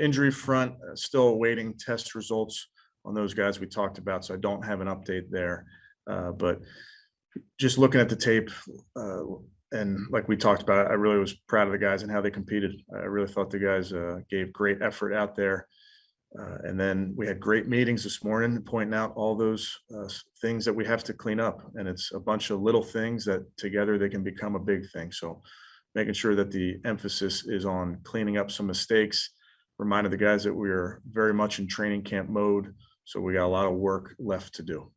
Injury front, still awaiting test results on those guys we talked about, so I don't have an update there. But just looking at the tape, and like we talked about, I really was proud of the guys and how they competed. I really thought the guys gave great effort out there. And then we had great meetings this morning pointing out all those things that we have to clean up. And it's a bunch of little things that together they can become a big thing. So making sure that the emphasis is on cleaning up some mistakes, reminded the guys that we are very much in training camp mode. So we got a lot of work left to do.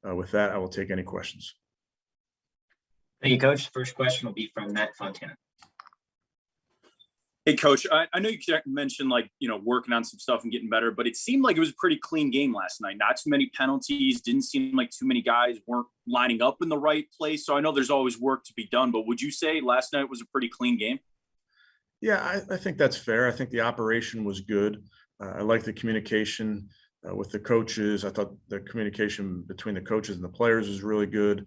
With that, I will take any questions. Thank you, Coach. First question will be from Matt Fontana. Hey, Coach, I know you mentioned, working on some stuff and getting better, but it seemed like it was a pretty clean game last night. Not too many penalties. Didn't seem like too many guys weren't lining up in the right place. So I know there's always work to be done, but would you say last night was a pretty clean game? Yeah, I think that's fair. I think the operation was good. I like the communication with the coaches. I thought the communication between the coaches and the players was really good.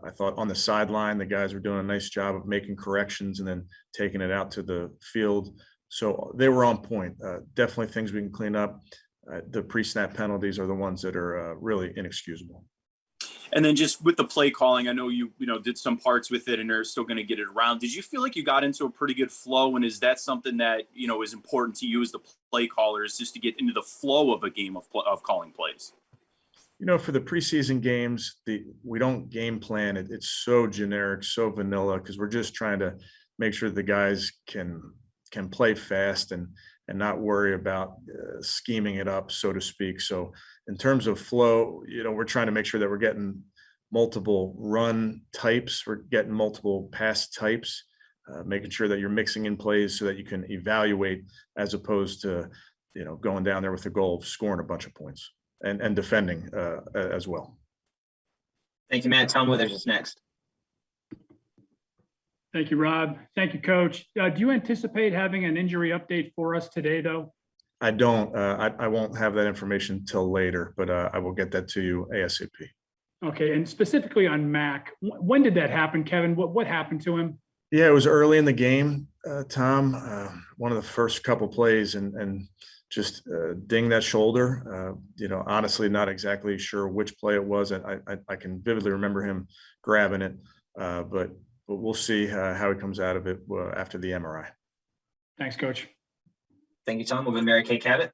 I thought on the sideline, the guys were doing a nice job of making corrections and then taking it out to the field. So they were on point. Definitely things we can clean up. The pre-snap penalties are the ones that are really inexcusable. And then just with the play calling, I know you did some parts with it and are still going to get it around. Did you feel like you got into a pretty good flow? And is that something that, is important to you as the play callers, just to get into the flow of a game of calling plays? For the preseason games, we don't game plan. It's so generic, so vanilla, because we're just trying to make sure the guys can play fast and not worry about scheming it up, so to speak. So in terms of flow, we're trying to make sure that we're getting multiple run types, we're getting multiple pass types, making sure that you're mixing in plays so that you can evaluate, as opposed to going down there with the goal of scoring a bunch of points. And defending as well. Thank you, Matt. Tom Withers is next. Thank you, Rob. Thank you, Coach. Do you anticipate having an injury update for us today, though? I don't. I won't have that information till later, but I will get that to you ASAP. Okay, and specifically on Mack, when did that happen, Kevin? What happened to him? Yeah, it was early in the game, Tom. One of the first couple plays, and just ding that shoulder. Honestly, not exactly sure which play it was. I can vividly remember him grabbing it, but we'll see how he comes out of it after the MRI. Thanks, Coach. Thank you, Tom. We'll go to Mary Kay Cabot.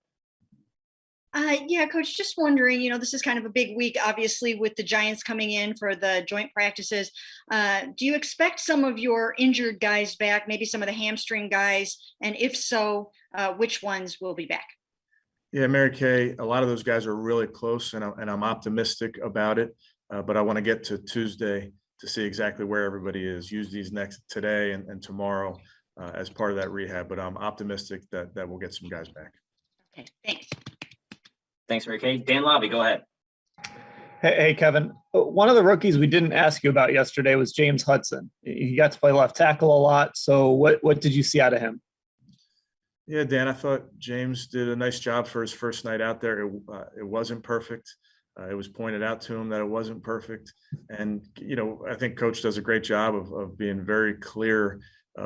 Yeah, Coach, just wondering, this is kind of a big week, obviously, with the Giants coming in for the joint practices. Do you expect some of your injured guys back, maybe some of the hamstring guys? And if so, which ones will be back? Yeah, Mary Kay, a lot of those guys are really close, and I'm optimistic about it. But I want to get to Tuesday to see exactly where everybody is. Use these today and tomorrow as part of that rehab. But I'm optimistic that we'll get some guys back. Okay, thanks. Thanks, Mary Kay. Dan Lobby, go ahead. Hey, Kevin. One of the rookies we didn't ask you about yesterday was James Hudson. He got to play left tackle a lot. So what did you see out of him? Yeah, Dan, I thought James did a nice job for his first night out there. It wasn't perfect. It was pointed out to him that it wasn't perfect. And, I think Coach does a great job of being very clear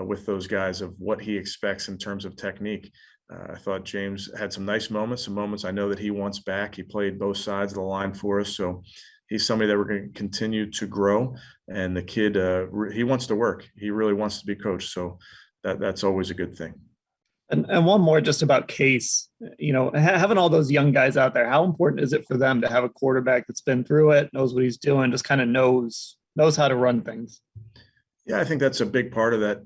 with those guys of what he expects in terms of technique. I thought James had some nice moments, some moments I know that he wants back. He played both sides of the line for us. So he's somebody that we're going to continue to grow. And the kid, he wants to work. He really wants to be coached. So that's always a good thing. And one more just about Case, having all those young guys out there, how important is it for them to have a quarterback that's been through it, knows what he's doing, just kind of knows how to run things? Yeah, I think that's a big part of that,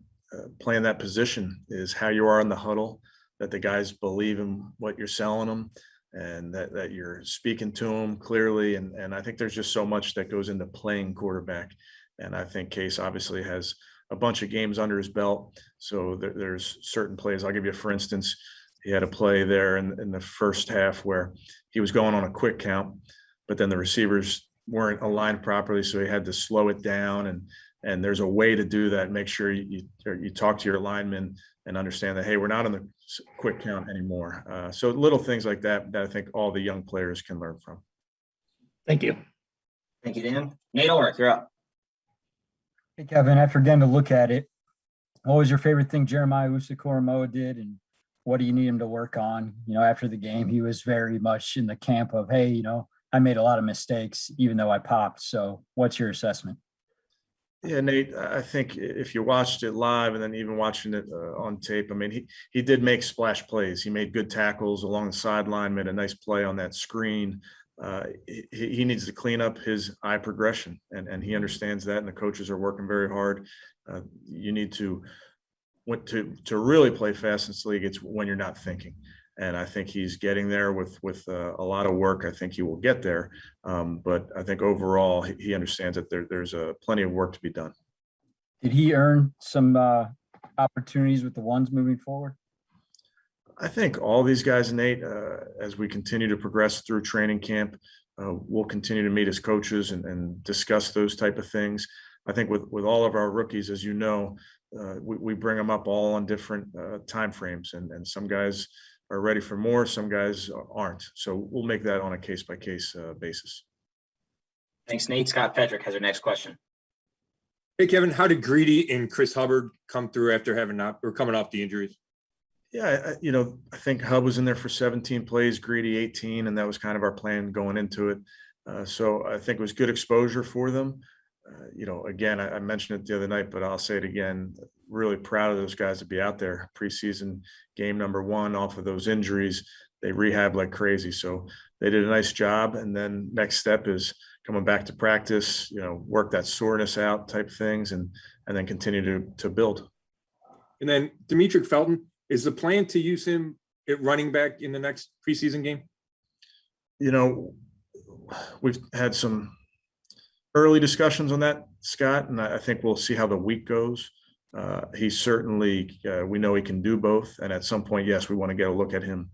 playing that position is how you are in the huddle, that the guys believe in what you're selling them and that you're speaking to them clearly. And I think there's just so much that goes into playing quarterback. And I think Case obviously has a bunch of games under his belt. So there's certain plays. I'll give you, for instance, he had a play there in the first half where he was going on a quick count, but then the receivers weren't aligned properly. So he had to slow it down. And there's a way to do that. Make sure you talk to your linemen and understand that, hey, we're not on the quick count anymore. So little things like that I think all the young players can learn from. Thank you. Thank you, Dan. Nate Ulrich, you're up. Hey, Kevin, after getting to look at it, what was your favorite thing Jeremiah Owusu did, and what do you need him to work on? After the game, he was very much in the camp of, hey, I made a lot of mistakes, even though I popped. So what's your assessment? Yeah, Nate, I think if you watched it live and then even watching it on tape, I mean, he did make splash plays. He made good tackles along the sideline, made a nice play on that screen. He needs to clean up his eye progression, and he understands that, and the coaches are working very hard. You need to really play fast in this league. It's when you're not thinking. And I think he's getting there with a lot of work. I think he will get there. But I think overall, he understands that there's plenty of work to be done. Did he earn some opportunities with the ones moving forward? I think all these guys, Nate, as we continue to progress through training camp, we'll continue to meet as coaches and discuss those type of things. I think with all of our rookies, as you know, we bring them up all on different time frames, and some guys are ready for more, some guys aren't. So we'll make that on a case-by-case basis. Thanks, Nate. Scott Pedrick has our next question. Hey, Kevin, how did Greedy and Chris Hubbard come through after coming off the injuries? Yeah, I think Hub was in there for 17 plays, Greedy 18, and that was kind of our plan going into it. So I think it was good exposure for them. Again, I mentioned it the other night, but I'll say it again, really proud of those guys to be out there. Preseason game number 1 off of those injuries, they rehab like crazy. So they did a nice job. And then next step is coming back to practice, work that soreness out type things, and then continue to build. And then Demetric Felton, is the plan to use him at running back in the next preseason game? We've had some early discussions on that, Scott, and I think we'll see how the week goes. He's certainly, we know he can do both. And at some point, yes, we want to get a look at him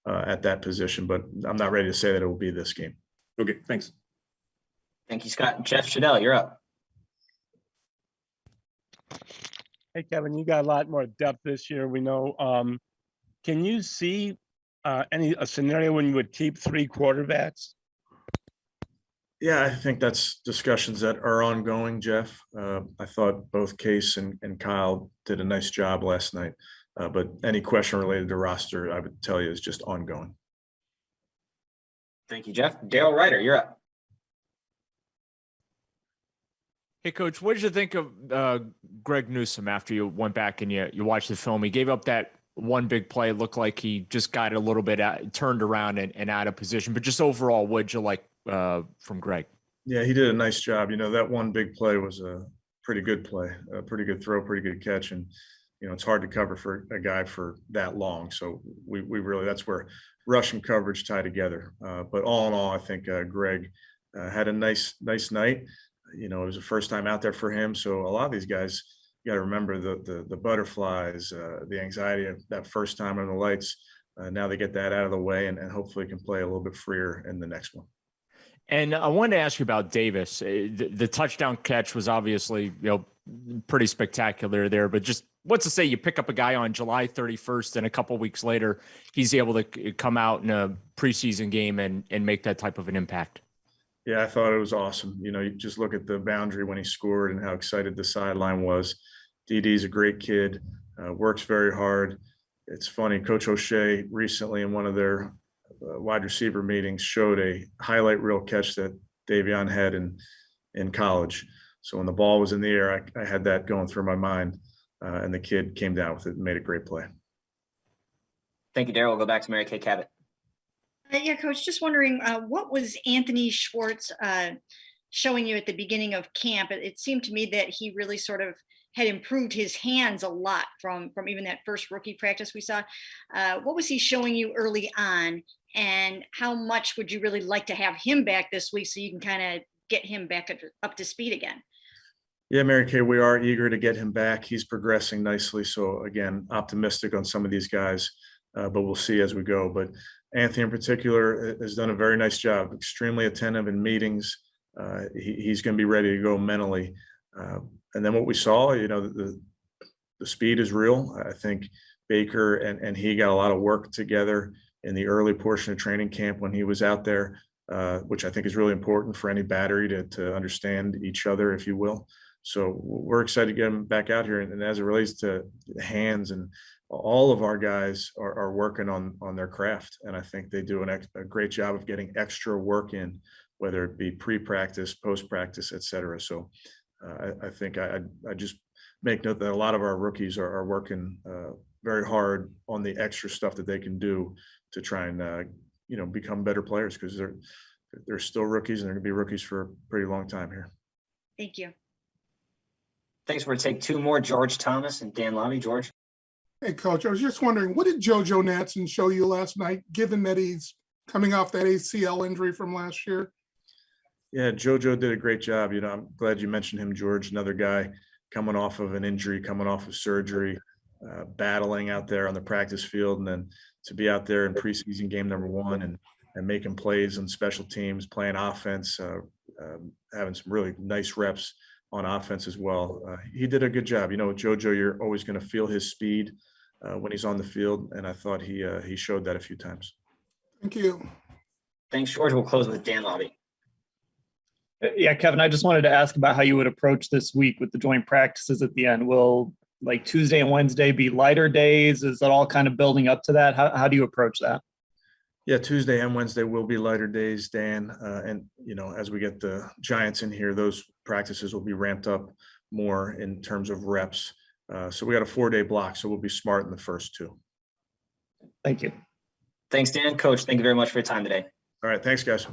at that position, but I'm not ready to say that it will be this game. Okay, thanks. Thank you, Scott. Jeff Shadell, you're up. Hey, Kevin, you got a lot more depth this year. We know. Can you see a scenario when you would keep 3 quarterbacks? Yeah, I think that's discussions that are ongoing, Jeff. I thought both Case and Kyle did a nice job last night. But any question related to roster, I would tell you, is just ongoing. Thank you, Jeff. Daryl Ryder, you're up. Hey, Coach, what did you think of Greg Newsom after you went back and you watched the film? He gave up that one big play. It looked like he just got a little bit turned around and out of position. But just overall, what'd you like from Greg? Yeah, he did a nice job. That one big play was a pretty good play, a pretty good throw, pretty good catch. And, it's hard to cover for a guy for that long. So we really, that's where rush and coverage tie together. But all in all, I think Greg had a nice night. It was the first time out there for him. So a lot of these guys, you got to remember the butterflies, the anxiety of that first time on the lights. Now they get that out of the way and hopefully can play a little bit freer in the next one. And I wanted to ask you about Davis. The touchdown catch was obviously, pretty spectacular there, but just what's to say you pick up a guy on July 31st and a couple of weeks later, he's able to come out in a preseason game and make that type of an impact. Yeah, I thought it was awesome. You just look at the boundary when he scored and how excited the sideline was. DD's a great kid, works very hard. It's funny, Coach O'Shea recently in one of their wide receiver meetings showed a highlight reel catch that Davion had in college. So when the ball was in the air, I had that going through my mind, and the kid came down with it and made a great play. Thank you, Daryl. We'll go back to Mary Kay Cabot. Yeah, Coach, just wondering, what was Anthony Schwartz showing you at the beginning of camp? It seemed to me that he really sort of had improved his hands a lot from even that first rookie practice we saw. What was he showing you early on, and how much would you really like to have him back this week so you can kind of get him back up to speed again? Yeah, Mary Kay, we are eager to get him back. He's progressing nicely. So again, optimistic on some of these guys, but we'll see as we go. But Anthony in particular has done a very nice job, extremely attentive in meetings. He's going to be ready to go mentally. And then what we saw, the speed is real. I think Baker and he got a lot of work together in the early portion of training camp when he was out there, which I think is really important for any battery to understand each other, if you will. So we're excited to get him back out here. And as it relates to hands and all of our guys are working on their craft, and I think they do a great job of getting extra work in, whether it be pre-practice, post-practice, et cetera. So I think I just make note that a lot of our rookies are working very hard on the extra stuff that they can do to try and become better players, because they're still rookies and they're going to be rookies for a pretty long time here. Thank you. Thanks. We're going to take two more, George Thomas and Dan Lobby. George. Hey, Coach, I was just wondering, what did JoJo Ngata show you last night, given that he's coming off that ACL injury from last year? Yeah, JoJo did a great job. I'm glad you mentioned him, George. Another guy coming off of an injury, coming off of surgery, battling out there on the practice field, and then to be out there in preseason game number 1 and making plays on special teams, playing offense, having some really nice reps on offense as well. He did a good job. With JoJo, you're always going to feel his speed when he's on the field, and I thought he showed that a few times. Thank you. Thanks, George. We'll close with Dan Lobby. Yeah, Kevin, I just wanted to ask about how you would approach this week with the joint practices at the end. Will Tuesday and Wednesday be lighter days? Is that all kind of building up to that? How do you approach that? Yeah, Tuesday and Wednesday will be lighter days, Dan. And as we get the Giants in here, those practices will be ramped up more in terms of reps. So we got a 4-day block, so we'll be smart in the first 2. Thank you. Thanks, Dan. Coach, thank you very much for your time today. All right, thanks, guys.